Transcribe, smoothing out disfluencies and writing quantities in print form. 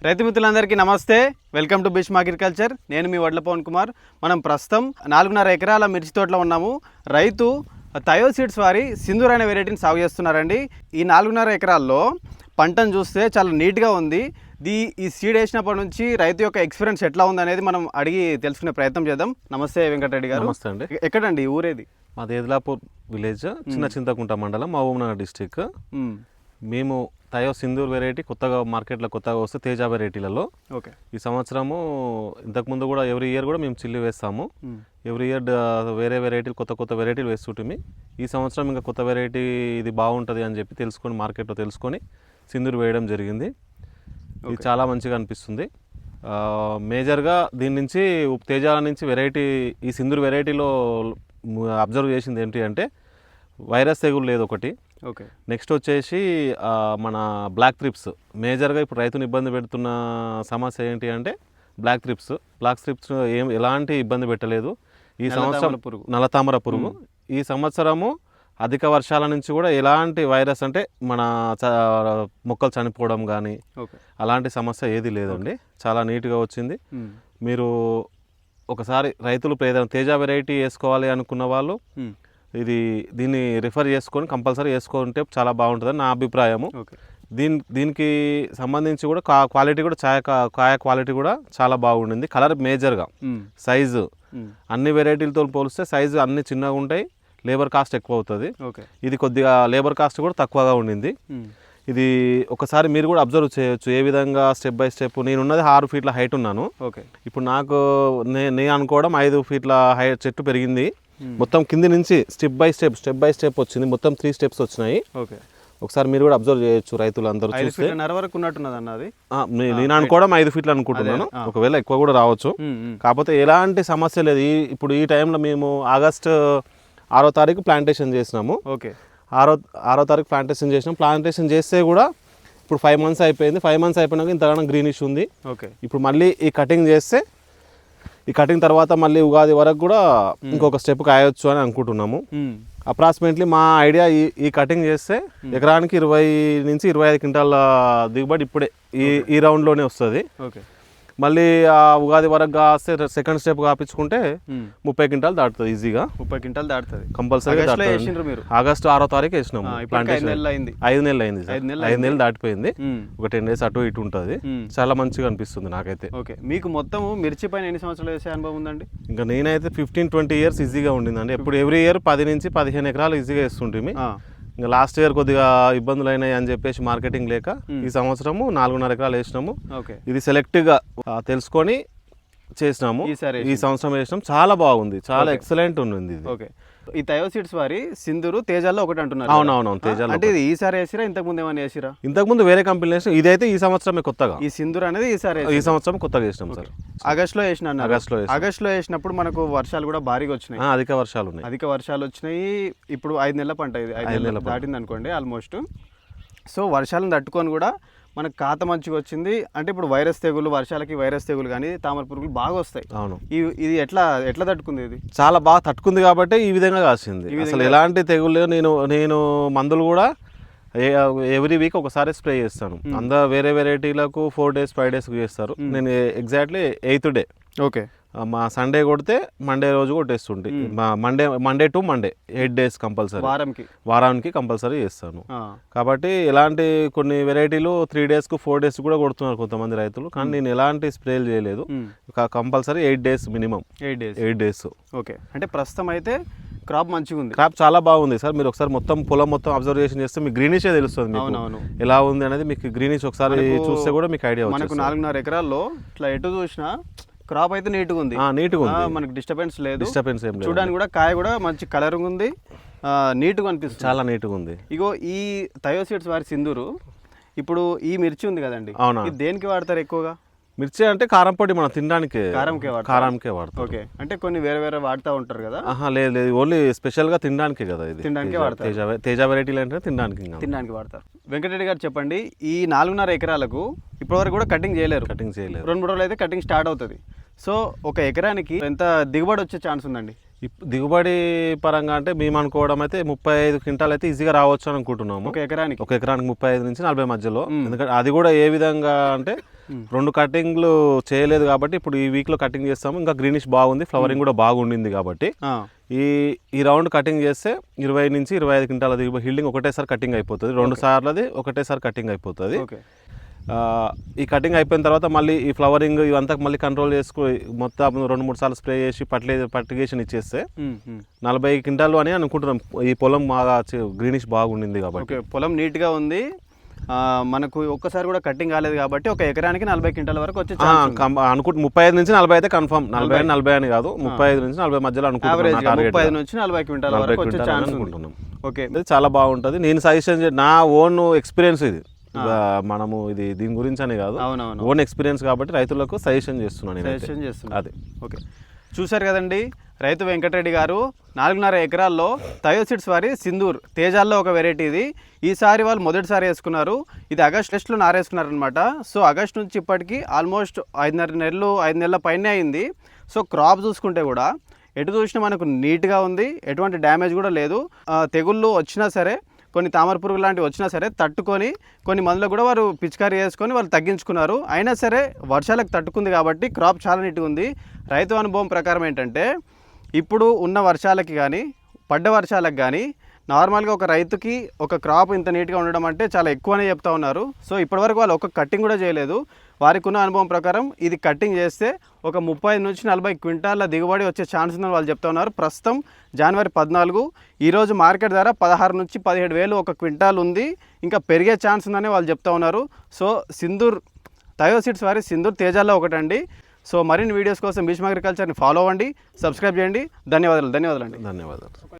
రైతు మిత్రులందరికీ నమస్తే. Welcome to Bhishm agriculture. నేను మీ వడ్ల పవన్ కుమార్. మనం ప్రస్తుతం 4.5 ఎకరాల మిర్చి తోటలో ఉన్నాము. రైతు థయో సీడ్స్ వారి సింధూర్ అనే వెరైటీని సాగు చేస్తున్నారండి. ఈ 4.5 ఎకరాల్లో పంటను చూస్తే చాలా నీట్గా ఉంది. ఈ సీడ్ వేసినప్పటి నుంచి రైతు యొక్క ఎక్స్పీరియన్స్ ఎట్లా ఉంది అనేది మనం అడిగి తెలుసుకునే ప్రయత్నం చేద్దాం. నమస్తే వెంకటరెడ్డి గారు. నమస్తే అండి. ఎక్కడండి ఊరేది? మాది ఏదిలాపూర్ విలేజ్, చిన్న చింతకుంట మండలం, మహబూబ్నగర్ డిస్టిక్. మేము థయో సింధూర్ వెరైటీ కొత్తగా మార్కెట్లో కొత్తగా వస్తే తేజ వెరైటీలలో ఓకే. ఈ సంవత్సరము ఇంతకుముందు కూడా ఎవ్రీ ఇయర్ కూడా మేము చిల్లి వేస్తాము. ఎవ్రీ ఇయర్ వేరే వెరైటీలు కొత్త వెరైటీలు వేస్తుంటే ఈ సంవత్సరం ఇంకా కొత్త వెరైటీ ఇది బాగుంటుంది అని చెప్పి తెలుసుకొని మార్కెట్లో తెలుసుకొని సింధూర్ వేయడం జరిగింది. ఇది చాలా మంచిగా అనిపిస్తుంది. మేజర్గా దీని నుంచి తేజ నుంచి వెరైటీ ఈ సింధూర్ వెరైటీలో అబ్జర్వ్ చేసింది ఏంటి అంటే వైరస్ తెగులు లేదు ఒకటి. ఓకే. నెక్స్ట్ వచ్చేసి మన బ్లాక్ థ్రిప్స్ మేజర్గా ఇప్పుడు రైతుని ఇబ్బంది పెడుతున్న సమస్య ఏంటి అంటే బ్లాక్ థ్రిప్స్ ఎలాంటి ఇబ్బంది పెట్టలేదు ఈ సంవత్సరం. నల్లతామర పురుగు ఈ సంవత్సరము అధిక వర్షాల నుంచి కూడా ఎలాంటి వైరస్ అంటే మన మొక్కలు చనిపోవడం కానీ అలాంటి సమస్య ఏది లేదండి. చాలా నీట్గా వచ్చింది. మీరు ఒకసారి రైతులు ఏదైనా తేజ వెరైటీ వేసుకోవాలి అనుకున్న వాళ్ళు దీన్ని రిఫర్ చేసుకొని కంపల్సరీ వేసుకుంటే చాలా బాగుంటుందని నా అభిప్రాయము. దీనికి సంబంధించి కూడా క్వాలిటీ కూడా కాయ క్వాలిటీ కూడా చాలా బాగుండింది. కలర్ మేజర్గా సైజు అన్ని వెరైటీలతో పోలిస్తే సైజు అన్ని చిన్నగా ఉంటాయి. లేబర్ కాస్ట్ ఎక్కువ అవుతుంది. ఇది కొద్దిగా లేబర్ కాస్ట్ కూడా తక్కువగా ఉండింది. ఇది ఒకసారి మీరు కూడా అబ్జర్వ్ చేయొచ్చు ఏ విధంగా స్టెప్ బై స్టెప్. నేనున్నది 6 ఫీట్ల హైట్ ఉన్నాను. ఇప్పుడు నాకు నేను అనుకోవడం 5 ఫీట్ల హైట్ చెట్టు పెరిగింది. మొత్తం కింది నుంచి స్టెప్ బై స్టెప్ వచ్చింది. మొత్తం 3 స్టెప్స్ వచ్చినాయి. ఒకసారి మీరు కూడా అబ్జర్వ్ చేయొచ్చు రైతులు అందరూ చూస్తే. నేను అనుకోవడం 5 ఫీట్లు అనుకుంటున్నాను. ఒకవేళ ఎక్కువ కూడా రావచ్చు. కాకపోతే ఎలాంటి సమస్య లేదు. ఇప్పుడు ఈ టైంలో మేము ఆగస్టు 6వ తారీఖు ప్లాంటేషన్ చేసినాము. 6వ తారీఖు ప్లాంటేషన్ చేసినాం. ప్లాంటేషన్ చేస్తే కూడా ఇప్పుడు 5 మంత్స్ అయిపోయింది. 5 మంత్స్ అయిపోయినాక ఇంతగానో గ్రీనిష్ ఉంది. ఇప్పుడు మళ్ళీ ఈ కటింగ్ చేస్తే ఈ కటింగ్ తర్వాత మళ్ళీ ఉగాది వరకు కూడా ఇంకొక స్టెప్ కాయొచ్చు అని అనుకుంటున్నాము. అప్రాక్సిమేట్లీ మా ఐడియా ఈ కటింగ్ చేస్తే ఎకరానికి 20 నుంచి 25 క్వింటాల దిగుబడి ఇప్పుడే ఈ రౌండ్లోనే వస్తుంది. మళ్ళీ ఆ ఉగాది వరకు కాస్తే సెకండ్ స్టెప్ కాపించుకుంటే 30 క్వింటాల్ దాటుతుంది ఈజీగా. 30 క్వింటాల్ దాటుతుంది కంపల్సరీ. ఆగస్టు 6వ తారీఖు వేసినాము. 5 నెలలు అయింది. 5 నెలలు దాటిపోయింది. ఒక 10 డేస్ అటు ఇటు ఉంటుంది. చాలా మంచిగా అనిపిస్తుంది నాకైతే. మీకు మొత్తం మిర్చి పైన ఎన్ని సంవత్సరాలు వేసే అనుభవం ఉందండి? ఇంకా నేనైతే 15-20 ఇయర్స్ ఈజీగా ఉండిందండి. ఎప్పుడు ఎవ్రీ ఇయర్ 10 నుంచి 15 ఎకరాలు ఈజీగా వేస్తుంటే ఇంకా లాస్ట్ ఇయర్ కొద్దిగా ఇబ్బందులు అయినాయి అని చెప్పేసి మార్కెటింగ్ లేక ఈ సంవత్సరము 4.5 ఎకరాలు వేసినాము. ఇది సెలెక్ట్గా తెలుసుకొని చేసినాము. ఈ సంవత్సరం వేసినాం. చాలా బాగుంది. చాలా ఎక్సలెంట్ ఉంది. ఈ థయో సీడ్స్ వారి సింధూరు తేజాల్లో ఒకటి అంటున్నారు. అవునవును, తేజాల్లో. అంటే ఇది ఈసారి వేసిరా ఇంతకు ముందు ఏమైనా వేసిరా? ఇంతకు ముందు వేరే కంపెనీ వేసిన. ఇదైతే ఈ సంవత్సరమే కొత్తగా. ఈ సింధూర్ అనేది ఈ సంవత్సరం కొత్తగా వేసినాం సార్. ఆగస్టులో వేసిన. ఆగస్టులో వేసినప్పుడు మనకు వర్షాలు కూడా భారీగా వచ్చినాయి. అధిక వర్షాలు వచ్చినాయి. ఇప్పుడు 5 నెలల పంట. ఇది 5 నెలలు దాటింది అనుకోండి ఆల్మోస్ట్. సో వర్షాలను తట్టుకొని కూడా మనకు కాత మంచిగా వచ్చింది. అంటే ఇప్పుడు వైరస్ తెగులు, వర్షాలకి వైరస్ తెగులు కానీ తామర పురుగులు బాగా వస్తాయి. అవును. ఇది ఎట్లా తట్టుకుంది? ఇది చాలా బాగా తట్టుకుంది కాబట్టి ఈ విధంగా కాసింది. అసలు ఎలాంటి తెగులు నేను మందులు కూడా ఎవ్రీ వీక్ ఒకసారి స్ప్రే చేస్తాను. అందరూ వేరే వెరైటీలకు 4 డేస్ 5 డేస్కి చేస్తారు. నేను ఎగ్జాక్ట్లీ 8th డే. మా సండే కొడితే మండే రోజు కొట్టేస్తుంటే Monday to Monday 8 days compulsory. వారానికి కంపల్సరీ చేస్తాను. కాబట్టి ఎలాంటి కొన్ని వెరైటీలు 3 డేస్కు 4 డేస్ కూడా కొడుతున్నారు కొంతమంది రైతులు. కానీ నేను ఎలాంటి స్ప్రేలు చేయలేదు. Compulsory 8 days minimum. 8 డేస్. అంటే ప్రస్తుతం అయితే క్రాప్ మంచిగా ఉంది. క్రాప్ చాలా బాగుంది సార్. మీరు ఒకసారి పొలం మొత్తం అబ్జర్వేషన్ చేస్తే మీకు గ్రీనిషే తెలుస్తుంది. ఎలా ఉంది అనేది మీకు గ్రీనిష్ ఒకసారి చూస్తే కూడా మీకు ఐడియా. మనకు 4.5 ఎకరాల్లో ఇట్లా ఎటు చూసినా క్రాప్ అయితే నీట్గా ఉంది. మనకు డిస్టర్బెన్స్ లేదు. చూడడానికి కూడా కాయ కూడా మంచి కలర్ ఉంది. నీట్గా అనిపిస్తుంది. చాలా నీట్గా ఉంది. ఇగో ఈ థయో సీడ్స్ వారి సింధూరు ఇప్పుడు ఈ మిర్చి ఉంది కదండి, ఇది దేనికి వాడతారు ఎక్కువగా? మిర్చి అంటే కారం పొడి మనం తినడానికి కారంకే వాడతాం. ఓకే. అంటే కొన్ని వేరే వాడుతూ ఉంటారు కదా? లేదు ఓన్లీ స్పెషల్గా తినడానికే కదా. ఇది తినడానికి వాడతారు. తేజ వెరైటీలు అంటే తినడానికి వాడతారు. వెంకటరెడ్డి గారు చెప్పండి, ఈ 4.5 ఎకరాలకు ఇప్పటివరకు కూడా కటింగ్ చేయలేరు. 2-3 రోజులు అయితే కటింగ్ స్టార్ట్ అవుతుంది. సో ఒక ఎకరానికి ఎంత దిగుబడి వచ్చే ఛాన్స్ ఉందండి? దిగుబడి పరంగా అంటే మేము అనుకోవడం అయితే 35 క్వింటాల్ అయితే ఈజీగా రావచ్చు అని అనుకుంటున్నాము. ఒక ఎకరానికి 35 నుంచి 40 మధ్యలో. ఎందుకంటే అది కూడా ఏ విధంగా అంటే 2 కటింగ్లు చేయలేదు కాబట్టి ఇప్పుడు ఈ వీక్లో కటింగ్ చేస్తాము. ఇంకా గ్రీనిష్ బాగుంది, ఫ్లవరింగ్ కూడా బాగుండింది కాబట్టి ఈ రౌండ్ కటింగ్ చేస్తే 20 నుంచి 25 క్వింటాల హీల్డింగ్ ఒకటేసారి కటింగ్ అయిపోతుంది. 2 సార్లది ఒకటేసారి కటింగ్ అయిపోతుంది. ఈ కటింగ్ అయిపోయిన తర్వాత మళ్ళీ ఈ ఫ్లవరింగ్ ఇవంతా మళ్ళీ కంట్రోల్ చేసుకుని మొత్తం 2-3 సార్లు స్ప్రే చేసి ఫర్టిగేషన్ ఇచ్చేస్తే 40 క్వింటాలు అని అనుకుంటున్నాం. ఈ పొలం బాగా గ్రీనిష్ బాగుండింది కాబట్టి పొలం నీట్గా ఉంది. మనకు ఒక్కసారి కూడా కటింగ్ కాలేదు కాబట్టి ఒక ఎకరానికి 40 క్వింటాల వరకు వచ్చి అనుకుంటు 35 నుంచి 40 అయితే కన్ఫర్మ్. 40 అని కాదు, 35 నుంచి 40 మధ్యలో అనుకుంటున్నాం. 35 నుంచి 40 క్వింటాల వరకు వచ్చే ఛాన్స్ అనుకుంటున్నాం. ఓకే, చాలా బాగుంటుంది. నేను సజెషన్ నా ఓన్ ఎక్స్పీరియన్స్ ఇది. మనము ఇది దీని గురించి అని కాదు, ఓన్ ఎక్స్పీరియన్స్ కాబట్టి రైతులకు సజెషన్ చేస్తున్నాను. అదే ఓకే, చూశారు కదండి. రైతు వెంకటరెడ్డి గారు 4.5 ఎకరాల్లో థయోసిడ్స్ వారి సింధూర్ తేజాల్లో ఒక వెరైటీ ఇది. ఈసారి వాళ్ళు మొదటిసారి వేసుకున్నారు. ఇది ఆగస్టులో నారేసుకున్నారనమాట. సో ఆగస్ట్ నుంచి ఇప్పటికీ ఆల్మోస్ట్ 5 నెలల పైనే అయింది. సో క్రాప్ చూసుకుంటే కూడా ఎటు చూసినా మనకు నీట్గా ఉంది, ఎటువంటి డ్యామేజ్ కూడా లేదు. తెగుళ్ళు వచ్చినా సరే, కొన్ని తామర పురుగు లాంటివి వచ్చినా సరే తట్టుకొని కొన్ని మందులు కూడా వారు పిచికారీ చేసుకొని వాళ్ళు తగ్గించుకున్నారు. అయినా సరే వర్షాలకు తట్టుకుంది కాబట్టి క్రాప్ చాలా నీట్గా ఉంది. రైతు అనుభవం ప్రకారం ఏంటంటే ఇప్పుడు ఉన్న వర్షాలకి కానీ పడ్డ వర్షాలకు కానీ నార్మల్గా ఒక రైతుకి ఒక క్రాప్ ఇంత నీట్గా ఉండడం అంటే చాలా ఎక్కువనే చెప్తా ఉన్నారు. సో ఇప్పటివరకు వాళ్ళు ఒక కట్టింగ్ కూడా చేయలేదు. వారికి ఉన్న అనుభవం ప్రకారం ఇది కట్టింగ్ చేస్తే ఒక 30 నుంచి 40 క్వింటాల దిగుబడి వచ్చే ఛాన్స్ ఉందని వాళ్ళు చెప్తా ఉన్నారు. ప్రస్తుతం జనవరి 14, ఈరోజు మార్కెట్ ధర 16 నుంచి 17,000 ఒక క్వింటాల్ ఉంది. ఇంకా పెరిగే ఛాన్స్ ఉందని వాళ్ళు చెప్తా ఉన్నారు. సో సింధూర్ థయోసిడ్స్ వారి సింధూర్ తేజాల్లో ఒకటండి. సో మరిన్ని వీడియోస్ కోసం భీష్మ అగ్రికల్చర్ని ఫాలో అవ్వండి, సబ్స్క్రైబ్ చేయండి. ధన్యవాదాలు.